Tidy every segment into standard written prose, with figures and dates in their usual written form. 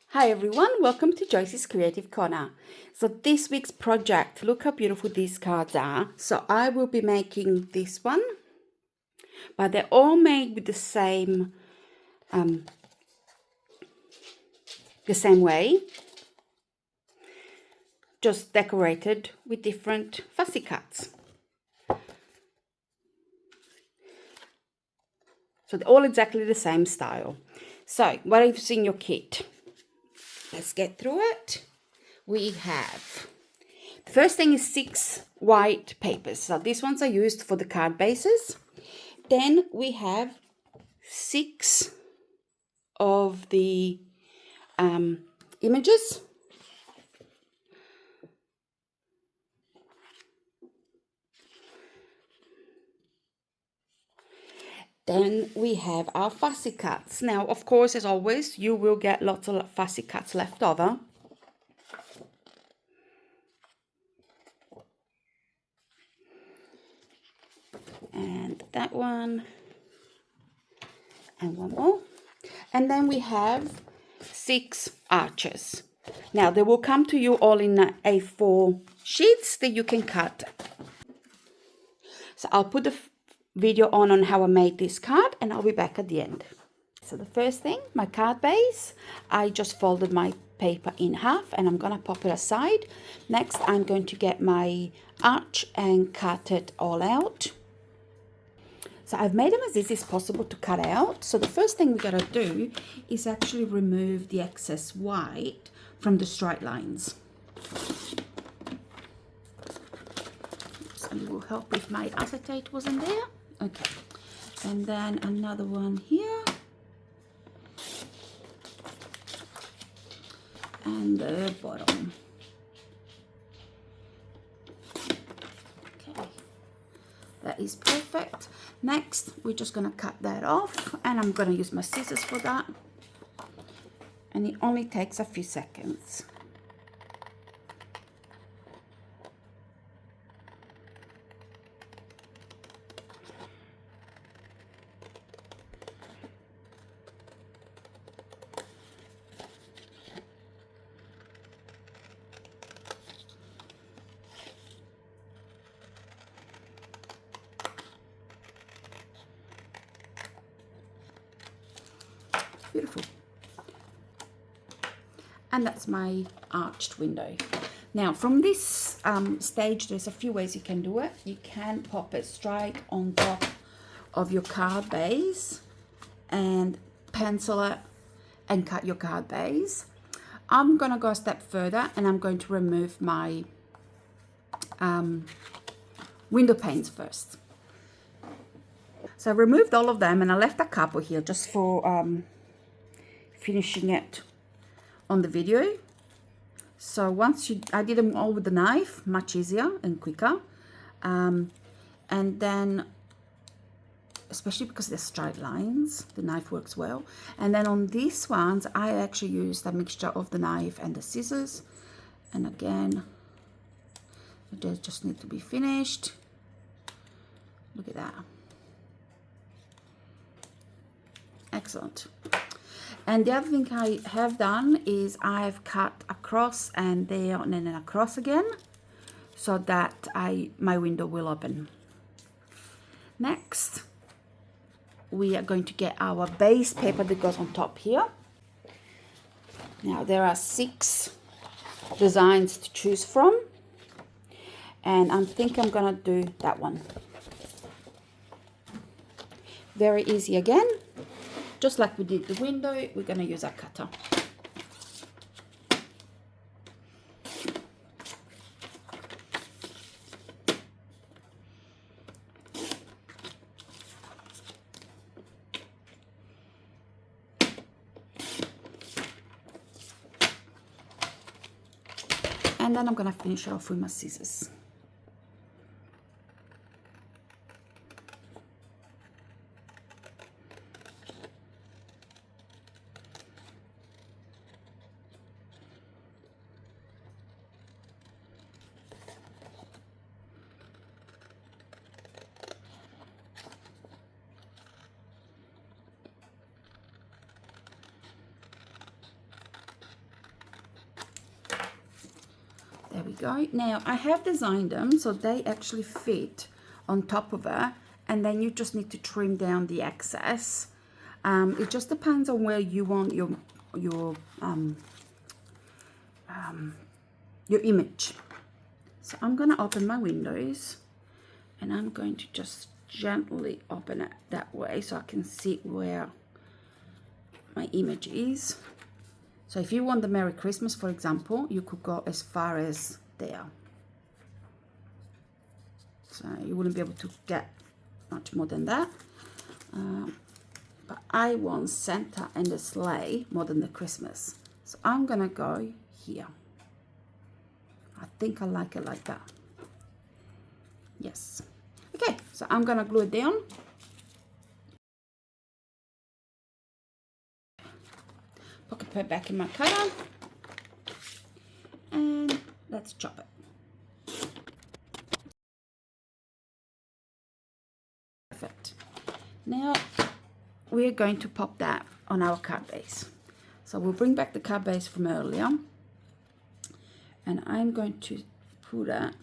Hi everyone, welcome to Joyce's Creative Corner. So this week's project, look how beautiful these cards are. So I will be making this one, but they're all made with the same way, just decorated with different fussy cuts. So they're all exactly the same style. So what is in your kit? Let's get through it. We have, the first thing is 6 white papers. So these ones are used for the card bases. Then we have 6 of the images. Then we have our fussy cuts. Now, of course, as always, you will get lots of fussy cuts left over. And that one. And one more. And then we have 6 arches. Now, they will come to you all in A4 sheets that you can cut. So I'll put the video on how I made this card, and I'll be back at the end. So the first thing, my card base, I just folded my paper in half and I'm going to pop it aside. Next, I'm going to get my arch and cut it all out. So I've made them as easy as possible to cut out. So the first thing we got to do is actually remove the excess white from the straight lines. So it will help if my acetate wasn't there. Okay, and then another one here. And the bottom. Okay, that is perfect. Next, we're just going to cut that off, and I'm going to use my scissors for that. And it only takes a few seconds. Beautiful. And that's my arched window. Now from this stage, there's a few ways you can do it. You can pop it straight on top of your card base and pencil it and cut your card base. I'm going to go a step further and I'm going to remove my window panes first. So I removed all of them and I left a couple here just for finishing it on the video. So once I did them all with the knife, much easier and quicker. And then, especially because they're straight lines, the knife works well. And then on these ones, I actually used a mixture of the knife and the scissors. And again, they just need to be finished. Look at that. Excellent. And the other thing I have done is I've cut across and there and then across again so that my window will open. Next, we are going to get our base paper that goes on top here. Now there are 6 designs to choose from, and I think I'm gonna do that one. Very easy again. Just like we did the window, we're going to use our cutter. And then I'm going to finish it off with my scissors. go. Now I have designed them so they actually fit on top of it, and then you just need to trim down the excess. It just depends on where you want your image. So I'm going to open my windows, and I'm going to just gently open it that way so I can see where my image is. So if you want the Merry Christmas, for example, you could go as far as there. So you wouldn't be able to get much more than that. But I want Santa and the sleigh more than the Christmas. So I'm going to go here. I think I like it like that. Yes. Okay, so I'm going to glue it down. Put it back in my cutter. And let's chop it. Perfect. Now we're going to pop that on our card base. So we'll bring back the card base from earlier, and I'm going to put it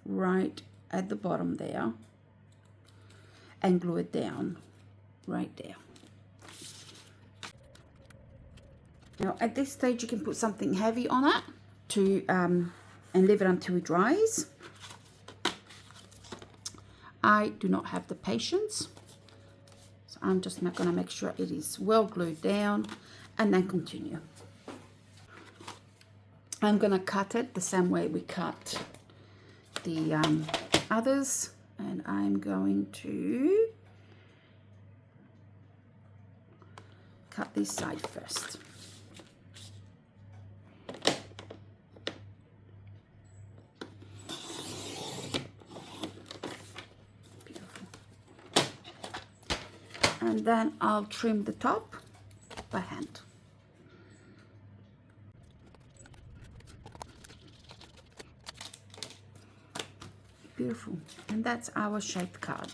right at the bottom there and glue it down right there. Now at this stage you can put something heavy on it to and leave it until it dries. I do not have the patience, so I'm just not going to make sure it is well glued down and then continue. I'm going to cut it the same way we cut the others, and I'm going to cut this side first. And then I'll trim the top by hand. Beautiful. And that's our shaped card.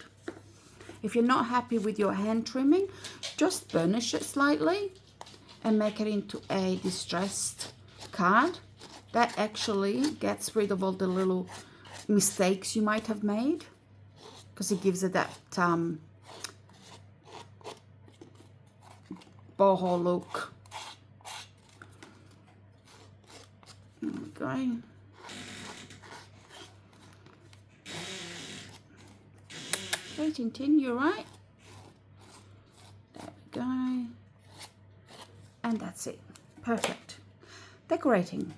If you're not happy with your hand trimming, just burnish it slightly and make it into a distressed card. That actually gets rid of all the little mistakes you might have made, because it gives it that boho look. Okay. Okay, Tintin, you're right. There we go. And that's it. Perfect. Decorating.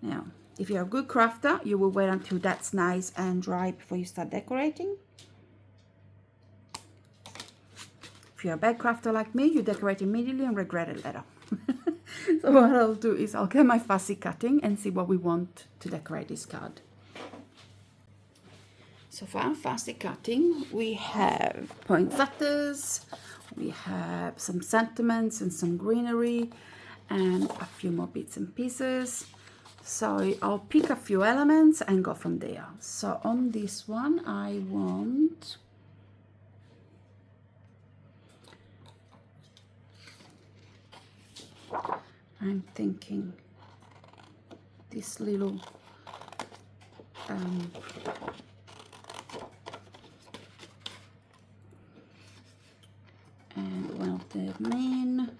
Now, if you're a good crafter, you will wait until that's nice and dry before you start decorating. If you're a bad crafter like me, you decorate immediately and regret it later. So what I'll do is I'll get my fussy cutting and see what we want to decorate this card. So for our fussy cutting, we have poinsettias, we have some sentiments and some greenery, and a few more bits and pieces. So I'll pick a few elements and go from there. So on this one, I want I'm thinking this little and one of the men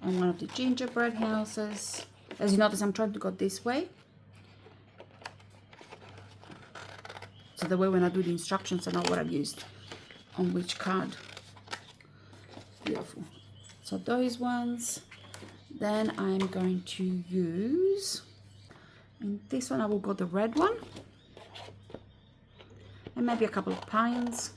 and one of the gingerbread houses. As you notice, I'm trying to go this way, so the way when I do the instructions I know what I've used on which card. Beautiful. So those ones. Then I'm going to use, in this one I will go the red one, and maybe a couple of pines.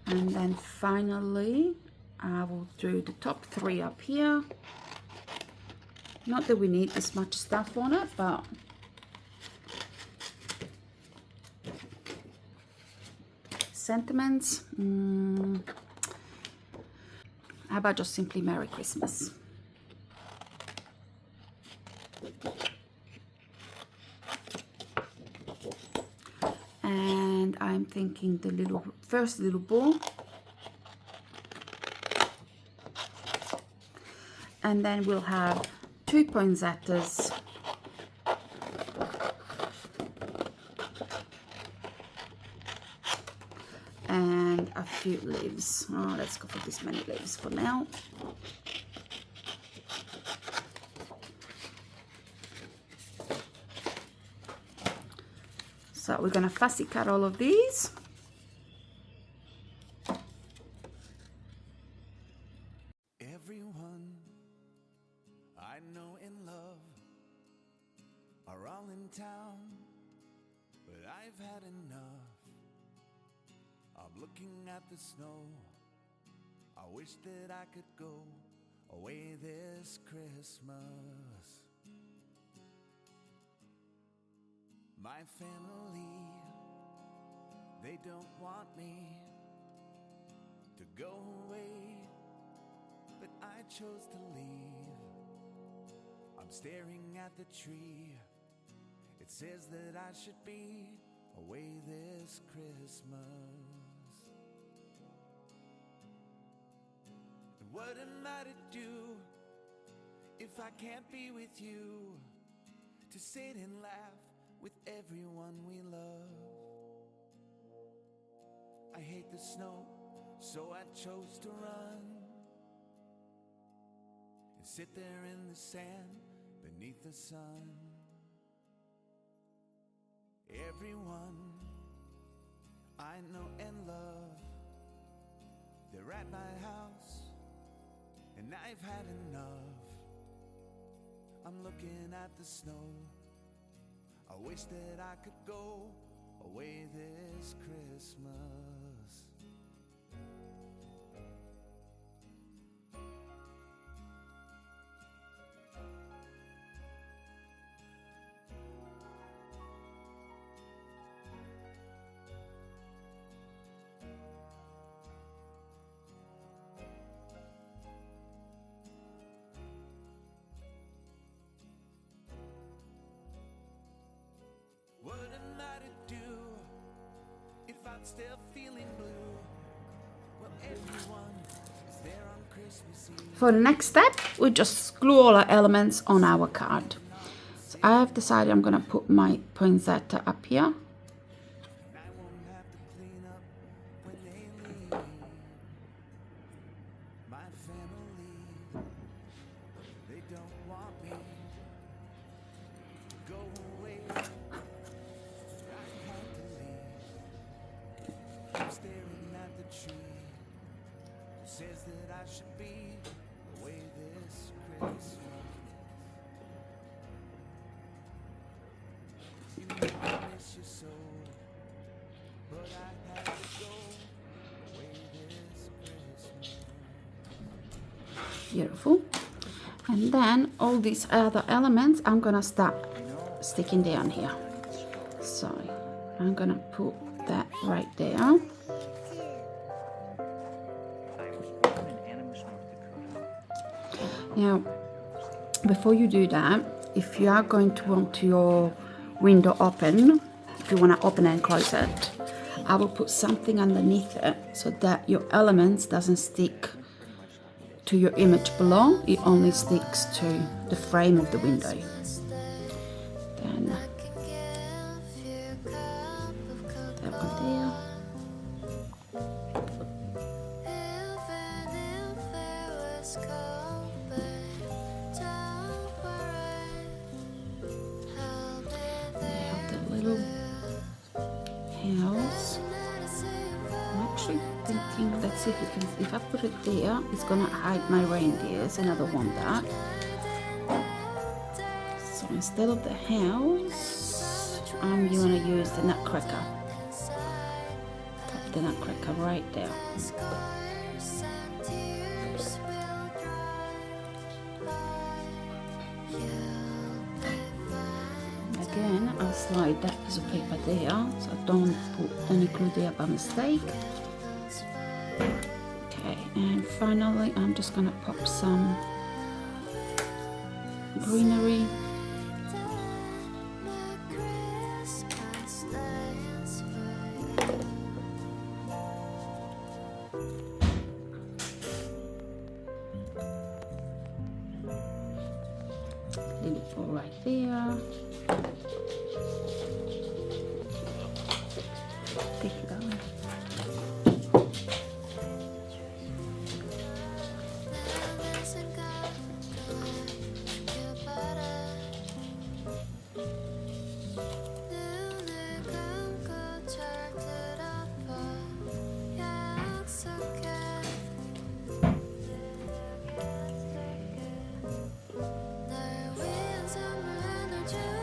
And then finally I will do the top three up here. Not that we need this much stuff on it, but sentiments. How about just simply Merry Christmas? And I'm thinking the first little ball and then we'll have 2 poinsettias, and a few leaves. Oh, let's go for this many leaves for now. So we're gonna fussy cut all of these. Everyone I know and love are all in town, but I've had enough. I'm looking at the snow. I wish that I could go away this Christmas. My family, they don't want me to go away, but I chose to leave. I'm staring at the tree. It says that I should be away this Christmas. And what am I to do if I can't be with you? To sit and laugh with everyone we love. I hate the snow, so I chose to run and sit there in the sand beneath the sun. Everyone I know and love, they're at my house, and I've had enough. I'm looking at the snow. I wish that I could go away this Christmas. What am I to do if I'm still feeling blue? Well, everyone is there on Christmas Eve. For the next step, we just glue all our elements on our card. So I have decided I'm going to put my poinsettia up here. And I won't have to clean up when they leave. My family, they don't want me to go away. I had to leave. I'm staring at the tree. It says that I should be away this Christmas. You know I miss you so, but I had to go away this Christmas. Beautiful. And then all these other elements I'm gonna start sticking down here. So I'm gonna put that right there. Now, before you do that, if you are going to want your window open, if you want to open and close it, I will put something underneath it so that your elements doesn't stick to your image below. It only sticks to the frame of the window. Then that one there. House. I'm actually thinking, let's see if you can, if I put it there, it's gonna hide my reindeers and I don't want that. So instead of the house, I'm gonna use the nutcracker. Pop the nutcracker right there. Again, I'll slide that piece of paper there, so I don't put any glue there by mistake. Okay, and finally I'm just gonna pop some greenery. Little ball right there. Keep it going.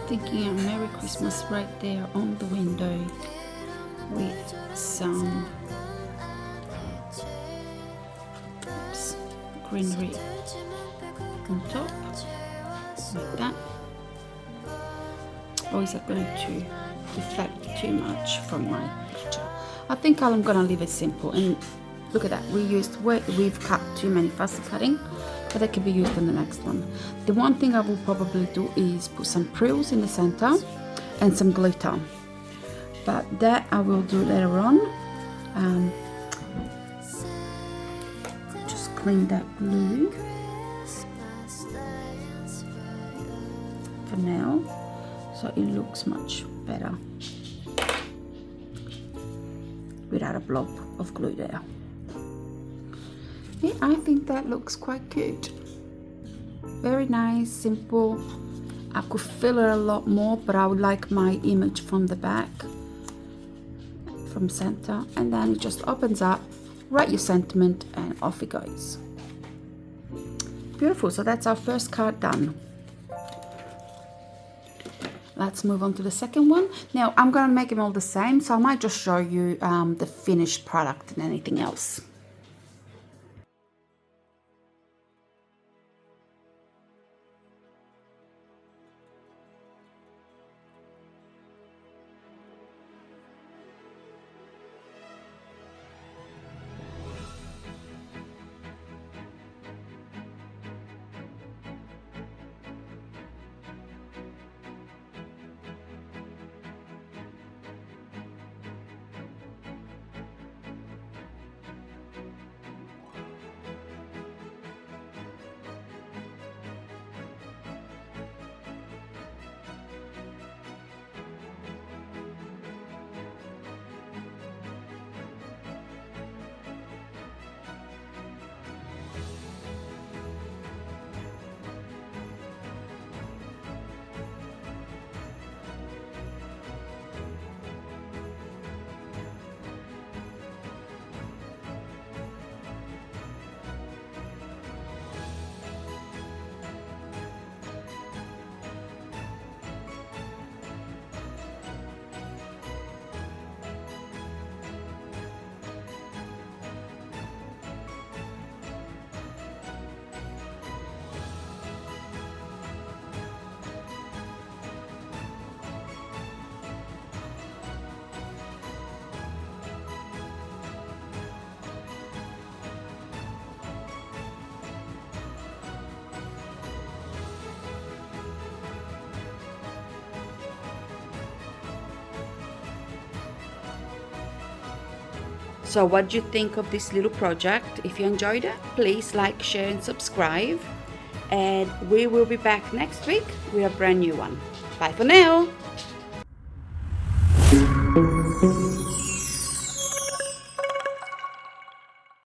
Thinking a Merry Christmas right there on the window with some greenery on top, like that. Or is that going to deflect too much from my picture? I think I'm gonna leave it simple. And look at that, we've cut too many fussy cutting, but that can be used on the next one. The one thing I will probably do is put some frills in the center and some glitter, but that I will do later on. Just clean that glue for now, so it looks much better without a blob of glue there. Yeah, I think that looks quite good. Very nice, simple. I could fill it a lot more, but I would like my image from the back, from center, and then it just opens up, write your sentiment, and off it goes. Beautiful, so that's our first card done. Let's move on to the second one. Now I'm gonna make them all the same, so I might just show you the finished product and anything else. So what do you think of this little project? If you enjoyed it, please like, share and subscribe. And we will be back next week with a brand new one. Bye for now.